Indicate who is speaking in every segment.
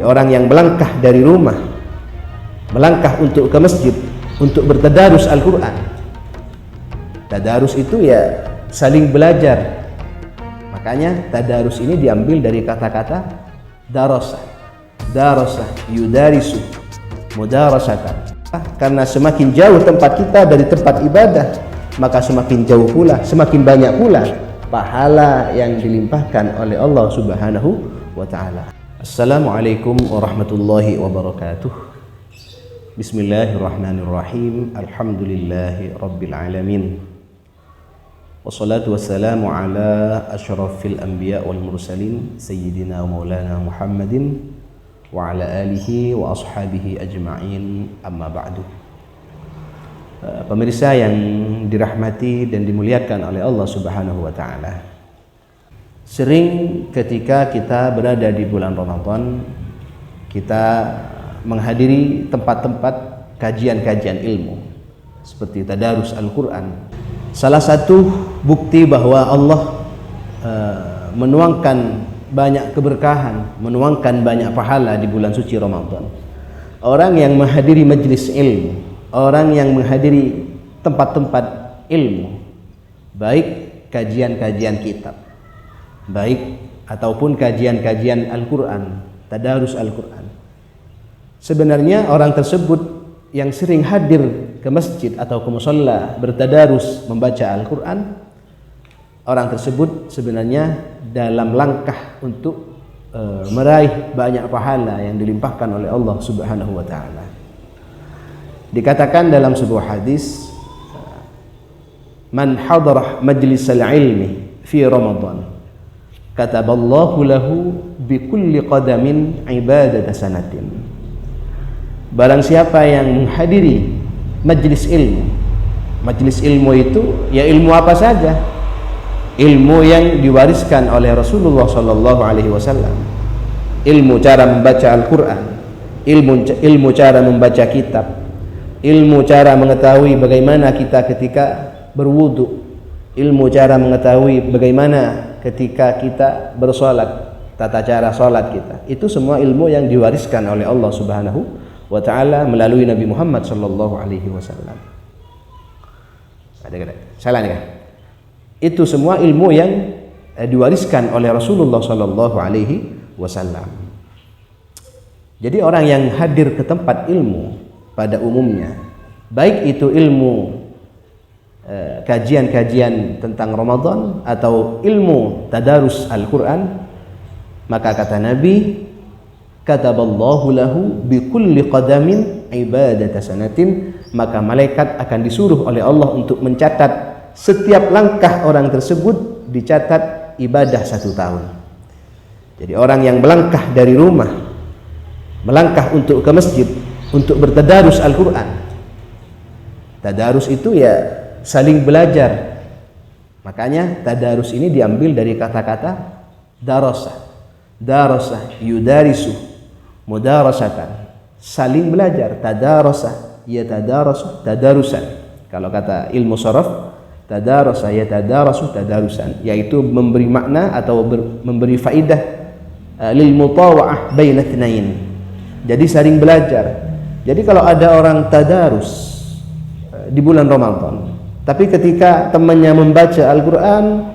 Speaker 1: Jadi orang yang melangkah dari rumah, melangkah untuk ke masjid untuk bertadarus Al-Quran. Tadarus itu ya saling belajar. Makanya tadarus ini diambil dari kata-kata darasah. Darasah yudarisu mudarasatan. Karena semakin jauh tempat kita dari tempat ibadah, maka semakin jauh pula, semakin banyak pula pahala yang dilimpahkan oleh Allah Subhanahu wa ta'ala. Assalamualaikum warahmatullahi wabarakatuh. Bismillahirrahmanirrahim. Alhamdulillahi rabbil alamin. Wassalatu wassalamu ala asyrafil anbiya wal mursalin sayyidina wa maulana Muhammadin wa ala alihi wa ashabihi ajma'in, amma ba'du. Pemirsa yang dirahmati dan dimuliakan oleh Allah Subhanahu wa ta'ala, sering ketika kita berada di bulan Ramadan, kita menghadiri tempat-tempat kajian-kajian ilmu seperti tadarus Al-Quran. Salah satu bukti bahwa Allah menuangkan banyak keberkahan, menuangkan banyak pahala di bulan suci Ramadan. Orang yang menghadiri majlis ilmu, orang yang menghadiri tempat-tempat ilmu, baik kajian-kajian kitab, baik ataupun kajian-kajian Al-Quran, tadarus Al-Quran, sebenarnya orang tersebut yang sering hadir ke masjid atau ke musalla bertadarus membaca Al-Quran, orang tersebut sebenarnya dalam langkah untuk meraih banyak pahala yang dilimpahkan oleh Allah Subhanahu wa ta'ala. Dikatakan dalam sebuah hadis, man hadarah majlisal ilmi fi Ramadan kataballahu lahu bi kulli qadamin ibadata sanatin. Barang siapa yang menghadiri majlis ilmu, majlis ilmu itu ya ilmu apa saja, ilmu yang diwariskan oleh Rasulullah sallallahu alaihi wasallam, ilmu cara membaca Al-Quran, ilmu cara membaca kitab, ilmu cara mengetahui bagaimana kita ketika berwudu, ilmu cara mengetahui bagaimana ketika kita bersolat, tata cara solat kita. Itu semua ilmu yang diwariskan oleh Allah Subhanahu wa ta'ala melalui Nabi Muhammad sallallahu alaihi wasallam. Salah nih kan? Itu semua ilmu yang diwariskan oleh Rasulullah sallallahu alaihi wasallam. Jadi orang yang hadir ke tempat ilmu pada umumnya, baik itu ilmu kajian-kajian tentang Ramadan atau ilmu tadarus Al-Quran, maka kata Nabi, kataballahu lahu bi kulli qadamin ibadata sanatin, maka malaikat akan disuruh oleh Allah untuk mencatat setiap langkah orang tersebut, dicatat ibadah 1 tahun. Jadi orang yang melangkah dari rumah, melangkah untuk ke masjid untuk bertadarus Al-Quran, tadarus itu ya saling belajar. Makanya tadarus ini diambil dari kata-kata darasah. Darasah yudarisu mudarasatan, saling belajar. Tadarasah yatadarasu tadarusan. Kalau kata ilmu sharaf, tadarasa yatadarasu tadarusan, yaitu memberi makna atau memberi faidah lil mutawa'ah baina tsnain. Jadi saling belajar. Jadi kalau ada orang tadarus di bulan Ramadan, tapi ketika temannya membaca Al-Quran,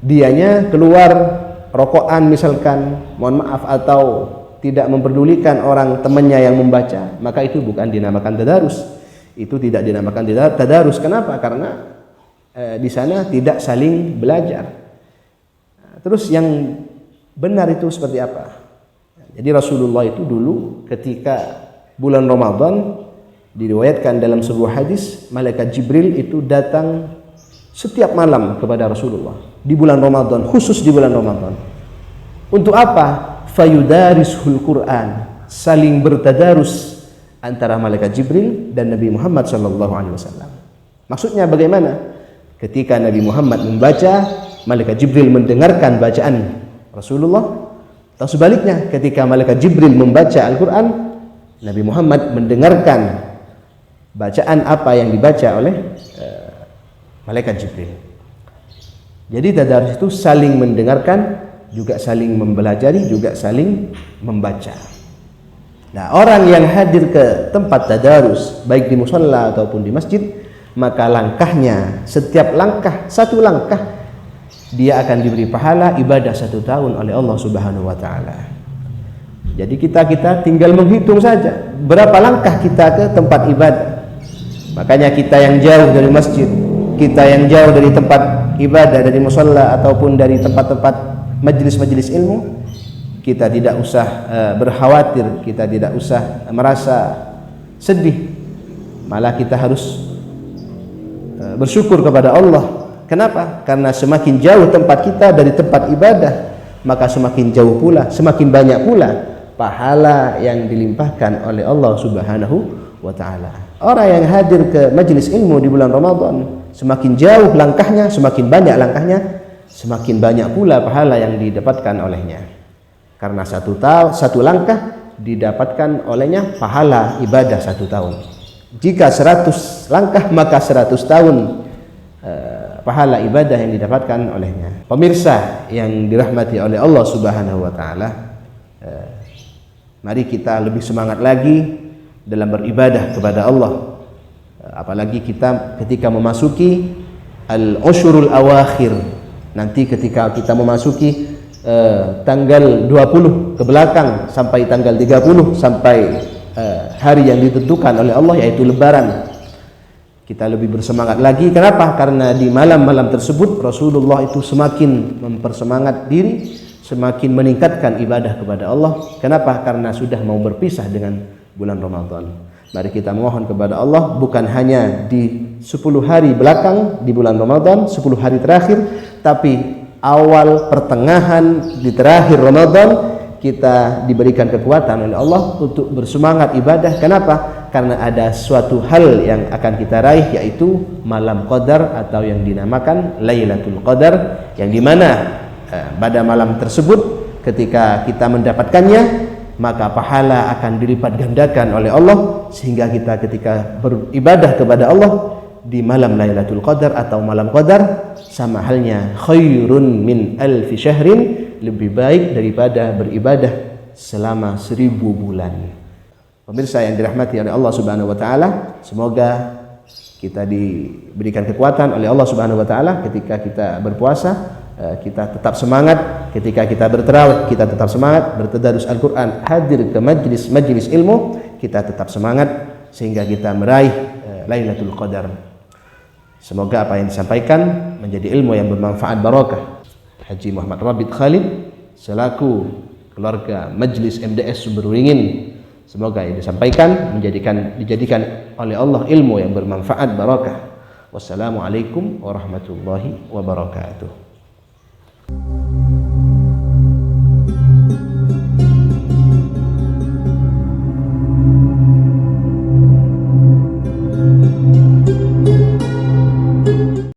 Speaker 1: dianya keluar rokokan misalkan, mohon maaf, atau tidak memperdulikan orang temannya yang membaca, maka itu bukan dinamakan tadarus. Itu tidak dinamakan tadarus. Kenapa? Karena di sana tidak saling belajar. Terus yang benar itu seperti apa? Jadi Rasulullah itu dulu ketika bulan Ramadan, diriwayatkan dalam sebuah hadis, malaikat Jibril itu datang setiap malam kepada Rasulullah di bulan Ramadan, khusus di bulan Ramadan. Untuk apa? Fayudarishul Quran, saling bertadarus antara malaikat Jibril dan Nabi Muhammad sallallahu alaihi wasallam. Maksudnya bagaimana? Ketika Nabi Muhammad membaca, malaikat Jibril mendengarkan bacaan Rasulullah, atau sebaliknya, ketika malaikat Jibril membaca Al-Quran, Nabi Muhammad mendengarkan bacaan apa yang dibaca oleh malaikat Jibril. Jadi tadarus itu saling mendengarkan, juga saling mempelajari, juga saling membaca. Nah, orang yang hadir ke tempat tadarus baik di musalla ataupun di masjid, maka langkahnya, setiap langkah, satu langkah, dia akan diberi pahala ibadah 1 tahun oleh Allah Subhanahu wa taala. Jadi kita tinggal menghitung saja berapa langkah kita ke tempat ibadah. Makanya kita yang jauh dari masjid, kita yang jauh dari tempat ibadah, dari musalla ataupun dari tempat-tempat majelis-majelis ilmu, kita tidak usah berkhawatir, kita tidak usah merasa sedih. Malah kita harus bersyukur kepada Allah. Kenapa? Karena semakin jauh tempat kita dari tempat ibadah, maka semakin jauh pula, semakin banyak pula pahala yang dilimpahkan oleh Allah Subhanahu wa taala. Orang yang hadir ke majelis ilmu di bulan Ramadan, semakin jauh langkahnya, semakin banyak langkahnya, semakin banyak pula pahala yang didapatkan olehnya. Karena satu langkah didapatkan olehnya pahala ibadah 1 tahun. Jika 100 langkah, maka 100 tahun pahala ibadah yang didapatkan olehnya. Pemirsa yang dirahmati oleh Allah Subhanahu wa taala, mari kita lebih semangat lagi dalam beribadah kepada Allah. Apalagi kita ketika memasuki al-ushurul awakhir, nanti ketika kita memasuki tanggal 20 ke belakang sampai tanggal 30, sampai hari yang ditentukan oleh Allah, yaitu lebaran, kita lebih bersemangat lagi. Kenapa? Karena di malam-malam tersebut Rasulullah itu semakin mempersemangat diri, semakin meningkatkan ibadah kepada Allah. Kenapa? Karena sudah mau berpisah dengan bulan Ramadan. Mari kita mohon kepada Allah, bukan hanya di 10 hari belakang di bulan Ramadan, 10 hari terakhir, tapi awal, pertengahan, di terakhir Ramadan, kita diberikan kekuatan oleh Allah untuk bersemangat ibadah. Kenapa? Karena ada suatu hal yang akan kita raih, yaitu malam Qadar atau yang dinamakan Lailatul Qadar, yang dimana pada malam tersebut ketika kita mendapatkannya, maka pahala akan dilipat gandakan oleh Allah, sehingga kita ketika beribadah kepada Allah di malam Lailatul Qadar atau malam Qadar, sama halnya khairun min alfi syahrin, lebih baik daripada beribadah selama 1000 bulan. Pemirsa yang dirahmati oleh Allah Subhanahu wa taala, semoga kita diberikan kekuatan oleh Allah Subhanahu wa taala ketika kita berpuasa, kita tetap semangat, ketika kita bertarawih kita tetap semangat, bertadarus Al-Qur'an, hadir ke majelis ilmu kita tetap semangat, sehingga kita meraih Lailatul Qadar. Semoga apa yang disampaikan menjadi ilmu yang bermanfaat barokah. Haji Muhammad Rabit Khalid selaku keluarga Majelis MDS Sumberwaringin, semoga yang disampaikan dijadikan oleh Allah ilmu yang bermanfaat barokah. Wassalamualaikum warahmatullahi wabarakatuh.